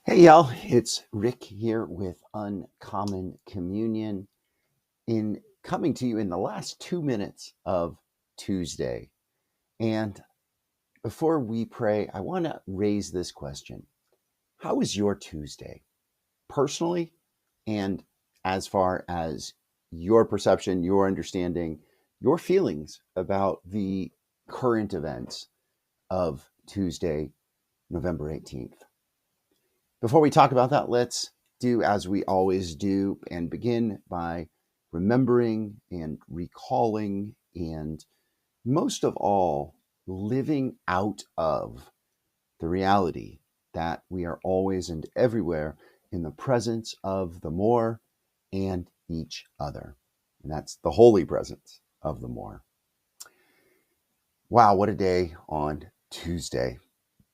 Hey y'all, it's Rick here with Uncommon Communion in coming to you in the last 2 minutes of Tuesday. And before we pray, I want to raise this question. How was your Tuesday personally and as far as your perception, your understanding, your feelings about the current events of Tuesday, November 18th? Before we talk about that, let's do as we always do and begin by remembering and recalling and most of all, living out of the reality that we are always and everywhere in the presence of the more and each other. And that's the holy presence of the more. Wow, what a day on Tuesday.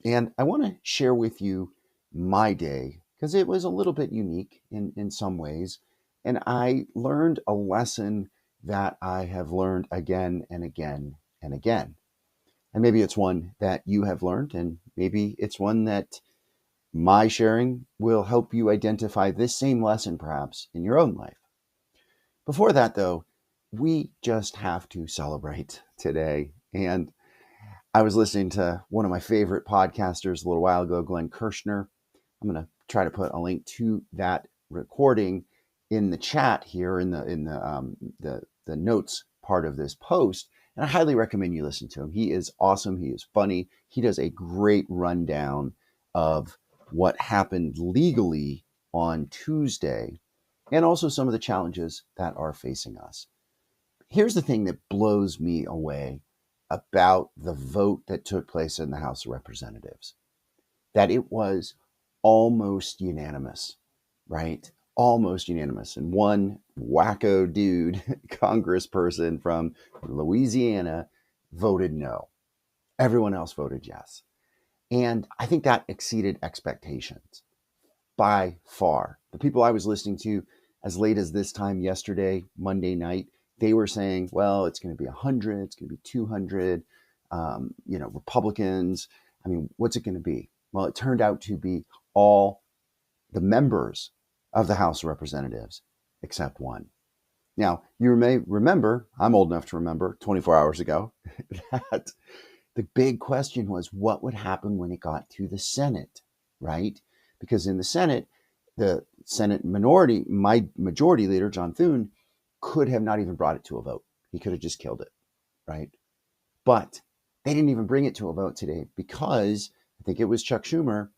And I want to share with you my day because it was a little bit unique in some ways. And I learned a lesson that I have learned again and again and again. And maybe it's one that you have learned, and maybe it's one that my sharing will help you identify this same lesson perhaps in your own life. Before that, though, we just have to celebrate today. And I was listening to one of my favorite podcasters a little while ago, Glenn Kirshner. I'm going to try to put a link to that recording in the chat here in the notes part of this post. And I highly recommend you listen to him. He is awesome. He is funny. He does a great rundown of what happened legally on Tuesday and also some of the challenges that are facing us. Here's the thing that blows me away about the vote that took place in the House of Representatives, that it was almost unanimous, right? Almost unanimous. And one wacko dude, congressperson from Louisiana, voted no. Everyone else voted yes. And I think that exceeded expectations by far. The people I was listening to as late as this time yesterday, Monday night, they were saying, well, it's going to be 100, it's going to be 200, Republicans. I mean, what's it going to be? Well, it turned out to be all the members of the House of Representatives except one. Now, you may remember, I'm old enough to remember 24 hours ago, that the big question was what would happen when it got to the Senate, right? Because in the Senate minority, my majority leader, John Thune, could have not even brought it to a vote. He could have just killed it, right? But they didn't even bring it to a vote today because I think it was Chuck Schumer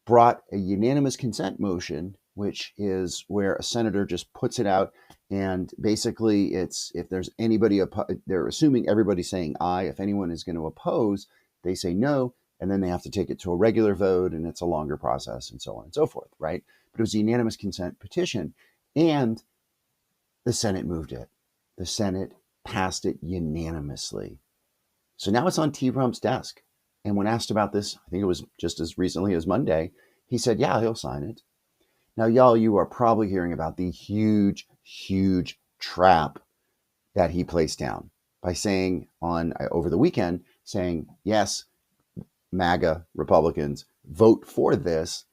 brought a unanimous consent motion, which is where a senator just puts it out. And basically, it's if there's anybody, they're assuming everybody's saying aye. If anyone is going to oppose, they say no. And then they have to take it to a regular vote, and it's a longer process, and so on and so forth, right? But it was a unanimous consent petition. And the Senate moved it. The Senate passed it unanimously. So now it's on T-Rump's desk. And when asked about this, I think it was just as recently as Monday, he said, yeah, he'll sign it. Now, y'all, you are probably hearing about the huge, huge trap that he placed down by saying over the weekend, saying, yes, MAGA Republicans, vote for this,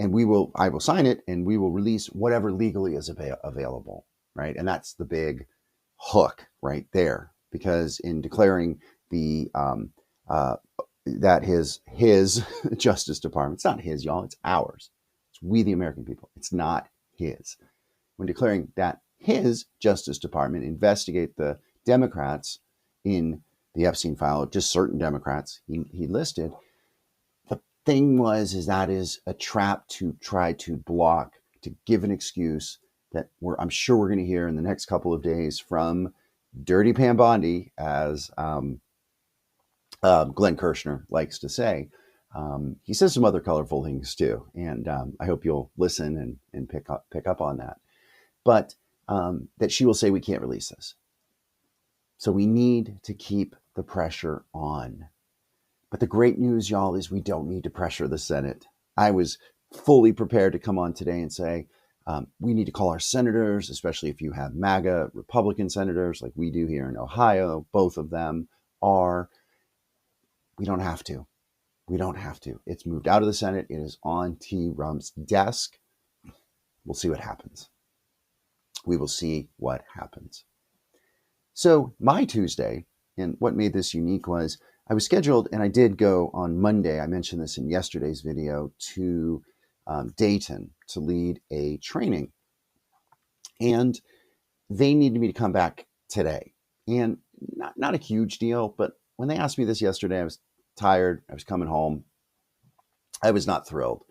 and I will sign it, and we will release whatever legally is available, right? And that's the big hook right there, because in declaring the that his Justice Department, it's not his, y'all, it's ours. It's we the American people. It's not his. When declaring that his Justice Department investigate the Democrats in the Epstein file, just certain Democrats he listed, the thing is that is a trap to try to block, to give an excuse that I'm sure we're going to hear in the next couple of days from Dirty Pam Bondi, as Glenn Kirshner likes to say. He says some other colorful things too, and I hope you'll listen and pick up on that. But that she will say we can't release this. So we need to keep the pressure on. But the great news, y'all, is we don't need to pressure the Senate. I was fully prepared to come on today and say, we need to call our senators, especially if you have MAGA Republican senators like we do here in Ohio. Both of them are. We don't have to. We don't have to. It's moved out of the Senate. It is on T. Rump's desk. We'll see what happens. We will see what happens. So my Tuesday, and what made this unique was I was scheduled, and I did go on Monday. I mentioned this in yesterday's video, to Dayton to lead a training. And they needed me to come back today. And not a huge deal, but when they asked me this yesterday, I was tired. I was coming home. I was not thrilled.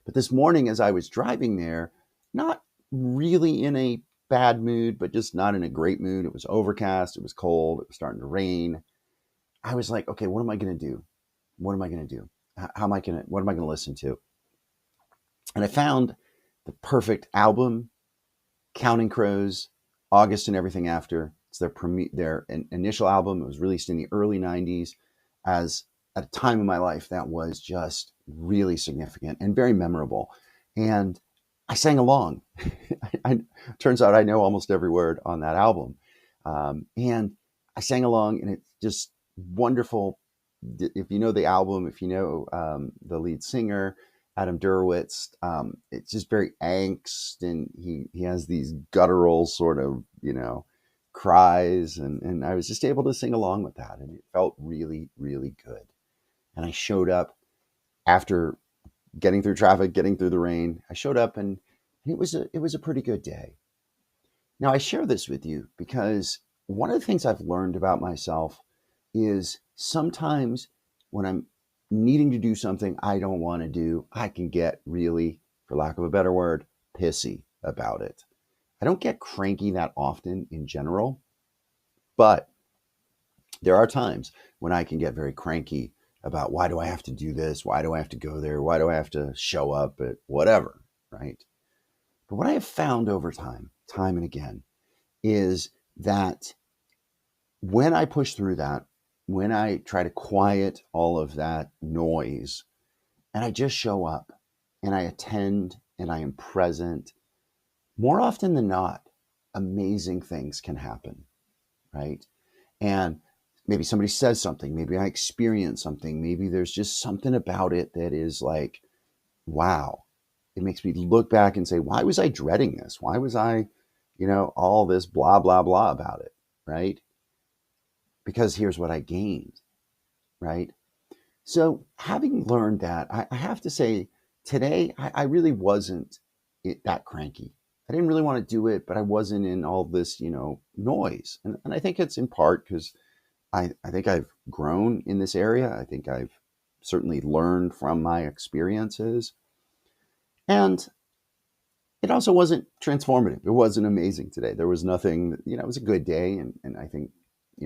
But this morning, as I was driving there, not really in a bad mood, but just not in a great mood. It was overcast. It was cold. It was starting to rain. I was like, okay, what am I going to do? What am I going to do? What am I going to listen to? And I found the perfect album, Counting Crows, August and Everything After. It's their initial album. It was released in the early 90s as at a time in my life that was just really significant and very memorable. And I sang along. Turns out I know almost every word on that album. And I sang along, and it's just wonderful. If you know the album, if you know the lead singer, Adam Derwitz, it's just very angst, and he has these guttural sort of, cries, and I was just able to sing along with that, and it felt really, really good. And I showed up after getting through traffic, getting through the rain. I showed up, and it was a pretty good day. Now, I share this with you because one of the things I've learned about myself is sometimes when I'm needing to do something I don't want to do, I can get really, for lack of a better word, pissy about it. I don't get cranky that often in general, but there are times when I can get very cranky about, why do I have to do this? Why do I have to go there? Why do I have to show up at whatever, right? But what I have found over time and again, is that when I push through that, when I try to quiet all of that noise, and I just show up and I attend and I am present, more often than not, amazing things can happen, right? And maybe somebody says something, maybe I experience something, maybe there's just something about it that is like, wow. It makes me look back and say, why was I dreading this? Why was I, all this blah, blah, blah about it, right? Because here's what I gained, right? So having learned that, I have to say today, I really wasn't that cranky. I didn't really want to do it, but I wasn't in all this, noise. And I think it's in part because I think I've grown in this area. I think I've certainly learned from my experiences. And it also wasn't transformative. It wasn't amazing today. There was nothing, it was a good day. And I think,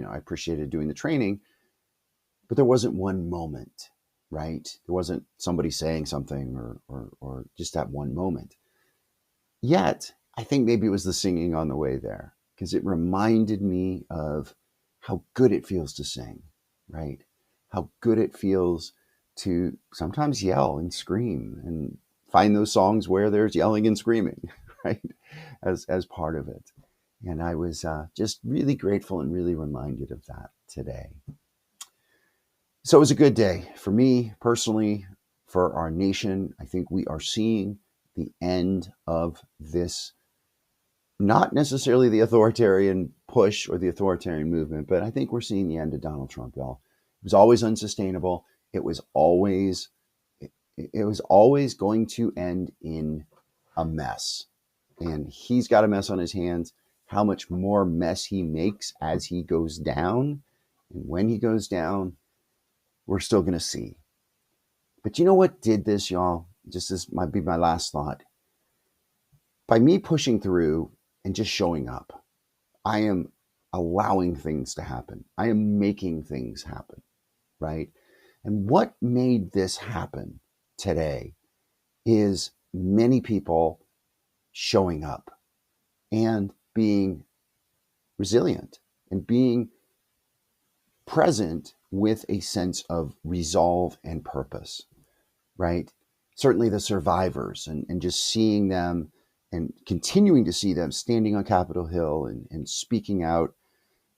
I appreciated doing the training, but there wasn't one moment, right? There wasn't somebody saying something or just that one moment. Yet, I think maybe it was the singing on the way there, because it reminded me of how good it feels to sing, right? How good it feels to sometimes yell and scream and find those songs where there's yelling and screaming, right? As part of it. And I was just really grateful and really reminded of that today. So it was a good day for me personally, for our nation. I think we are seeing the end of this, not necessarily the authoritarian push or the authoritarian movement, but I think we're seeing the end of Donald Trump, y'all. It was always unsustainable. It was always going to end in a mess. And he's got a mess on his hands. How much more mess he makes as he goes down, and when he goes down, we're still going to see. But you know what did this, y'all? Just this might be my last thought. By me pushing through and just showing up, I am allowing things to happen. I am making things happen, right? And what made this happen today is many people showing up and being resilient and being present with a sense of resolve and purpose, right? Certainly the survivors, and just seeing them and continuing to see them standing on Capitol Hill and speaking out.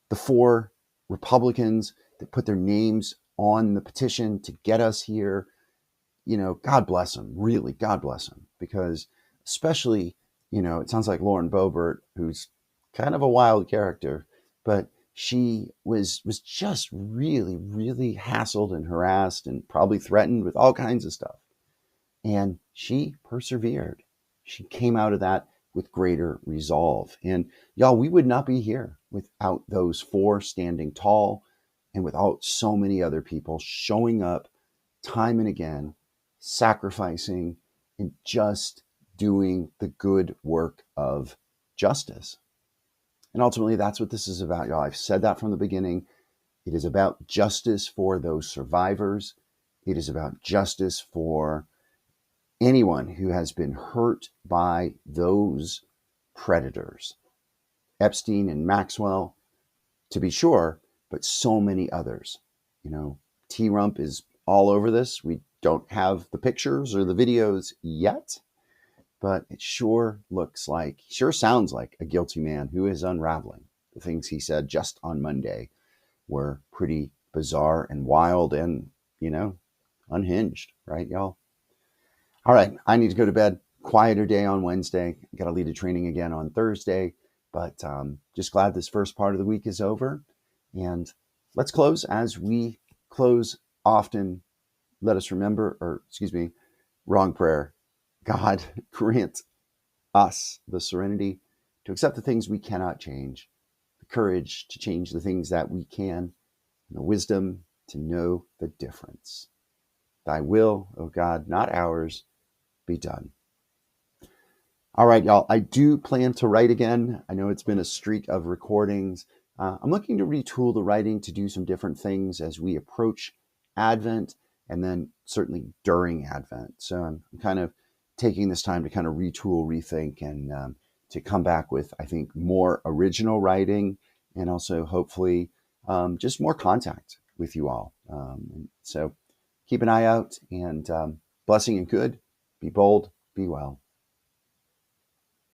The 4 Republicans that put their names on the petition to get us here, God bless him. Really, God bless him. Because especially, it sounds like Lauren Boebert, who's kind of a wild character, but she was just really, really hassled and harassed and probably threatened with all kinds of stuff. And she persevered. She came out of that with greater resolve. And y'all, we would not be here without those four standing tall and without so many other people showing up time and again, sacrificing and just doing the good work of justice. And ultimately, that's what this is about, y'all. I've said that from the beginning. It is about justice for those survivors. It is about justice for anyone who has been hurt by those predators. Epstein and Maxwell, to be sure, but so many others. T-Rump is all over this. We don't have the pictures or the videos yet, but it sure sounds like a guilty man who is unraveling. The things he said just on Monday were pretty bizarre and wild and, unhinged, right, y'all? All right, I need to go to bed. Quieter day on Wednesday. Got to lead a training again on Thursday, but just glad this first part of the week is over. And let's close as we close often. Let us remember, wrong prayer. God, grant us the serenity to accept the things we cannot change, the courage to change the things that we can, and the wisdom to know the difference. Thy will, O God, not ours, be done. All right, y'all. I do plan to write again. I know it's been a streak of recordings. I'm looking to retool the writing to do some different things as we approach Advent and then certainly during Advent. So I'm kind of taking this time to kind of retool, rethink, and to come back with, I think, more original writing and also hopefully just more contact with you all. So keep an eye out and blessing and good. Be bold, be well.